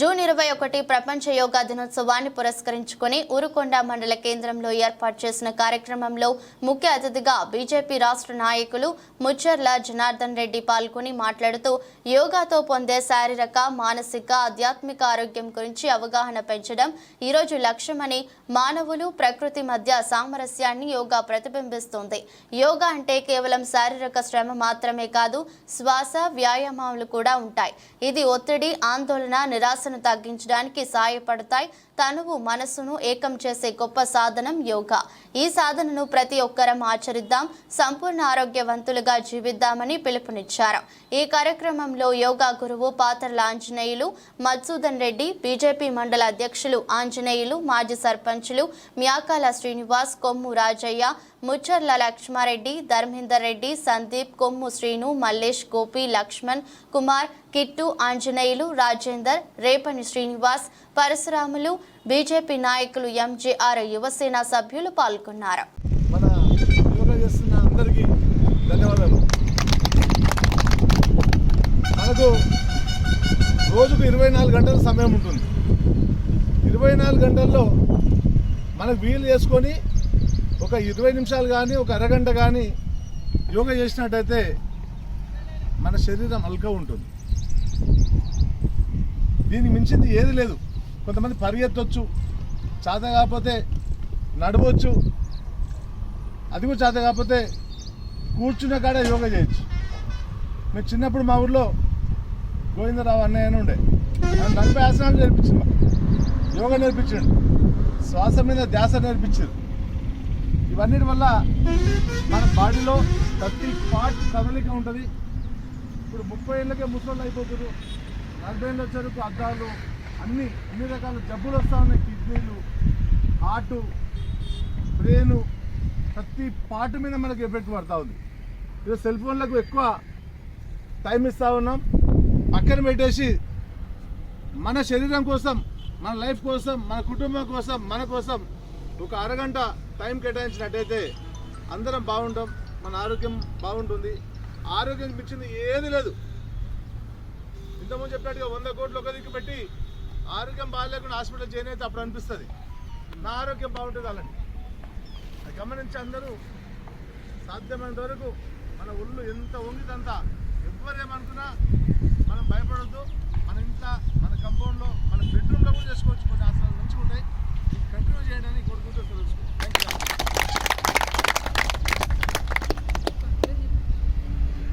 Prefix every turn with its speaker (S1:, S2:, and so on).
S1: June 21 ప్రపంచ యోగా దినోత్సవాన్ని పురస్కరించుకుని ఊరుకొండ మండల కేంద్రంలో ఏర్పాటు చేసిన కార్యక్రమంలో ముఖ్య అతిథిగా బీజేపీ రాష్ట్ర నాయకులు ముచ్చర్ల జనార్దన్ రెడ్డి పాల్గొని మాట్లాడుతూ యోగాతో పొందే శారీరక, మానసిక, ఆధ్యాత్మిక ఆరోగ్యం గురించి అవగాహన పెంచడం ఈ రోజు లక్ష్యమని, మానవులు ప్రకృతి మధ్య సామరస్యాన్ని యోగా ప్రతిబింబిస్తుంది. యోగా అంటే కేవలం శారీరక శ్రమ మాత్రమే కాదు, శ్వాస, వ్యాయామాలు కూడా ఉంటాయి. ఇది ఒత్తిడి, ఆందోళన, నిరాశ తగ్గించడానికి సహాయపడతాయి. తనువు, మనసును ఏకం చేసే గొప్ప సాధనం యోగా. ఈ సాధనను ప్రతి ఒక్కరం ఆచరిద్దాం, సంపూర్ణ ఆరోగ్యవంతులుగా జీవిద్దామని పిలుపునిచ్చారు. ఈ కార్యక్రమంలో యోగా గురువు పాతర్ల ఆంజనేయులు, మధుసూదన్ రెడ్డి, బీజేపీ మండల అధ్యక్షులు ఆంజనేయులు, మాజీ సర్పంచులు మ్యాకాల శ్రీనివాస్, కొమ్ము రాజయ్య, ముచ్చర్ల లక్ష్మారెడ్డి, ధర్మేందర్ రెడ్డి, సందీప్, కొమ్ము శ్రీను, మల్లేష్, గోపి, లక్ష్మణ్, కుమార్, కిట్టు, ఆంజనేయులు, రాజేందర్, రేపని శ్రీనివాస్, పరశురాములు, బీజేపీ నాయకులు, ఎంజేఆర్ యువసేన సభ్యులు పాల్గొన్నారు.
S2: మన యోగా చేస్తున్న అందరికీ ధన్యవాదాలు. మనకు రోజుకు 24 గంటల సమయం ఉంటుంది. 24 గంటల్లో మనకు వీలు చేసుకొని ఒక 20 నిమిషాలు కానీ, ఒక అరగంట కానీ యోగా చేసినట్టయితే మన శరీరం అల్కా ఉంటుంది. దీనికి మించింది ఏది లేదు. కొంతమంది పరిగెత్తొచ్చు, చేత కాకపోతే నడవచ్చు, అది కూడా చేత కాకపోతే కూర్చున్న కాడ యోగా చేయొచ్చు. మేము చిన్నప్పుడు మా ఊర్లో గోవిందరావు అన్నయ్య అని ఉండే, 40 ఆసనాలు నేర్పించింది, మాకు యోగా నేర్పించండి, శ్వాస మీద ధ్యాస నేర్పించారు. ఇవన్నిటి వల్ల మన బాడీలో 30 పార్ట్ కదలిక ఉంటుంది. ఇప్పుడు 30 ఏళ్ళకే ముసళ్ళు అయిపోతారు, 40 ఏళ్ళు వచ్చేందుకు అద్దాలు, అన్ని రకాల జబ్బులు వస్తూ ఉన్నాయి. కిడ్నీలు, హార్టు, బ్రెయిన్, ప్రతి పార్ట్ మీద మనకు ఎఫెక్ట్ పడుతూ ఉంది. ఇది సెల్ ఫోన్లకు ఎక్కువ టైం ఇస్తూ ఉన్నాం. పక్కన పెట్టేసి మన శరీరం కోసం, మన లైఫ్ కోసం, మన కుటుంబం కోసం, మన కోసం ఒక అరగంట టైం కేటాయించినట్టయితే అందరం బాగుంటాం, మన ఆరోగ్యం బాగుంటుంది. ఆరోగ్యం మించింది ఏది లేదు. ఇంతకుముందు చెప్పినట్టుగా 100 కోట్లు ఒక దిక్కు పెట్టి ఆరోగ్యం బాగాలేకుండా హాస్పిటల్ చేయనైతే అప్పుడు అనిపిస్తుంది నా ఆరోగ్యం బాగుంటుంది. అలాంటి అది గమనించి అందరూ సాధ్యమైనంత వరకు మన ఒళ్ళు ఎంత వంగిదంత, ఎవరేమనుకున్నా మనం భయపడద్దు. మన ఇంట్లో, మన కంపౌండ్లో, మన బెడ్రూమ్లో కూడా చేసుకోవచ్చు.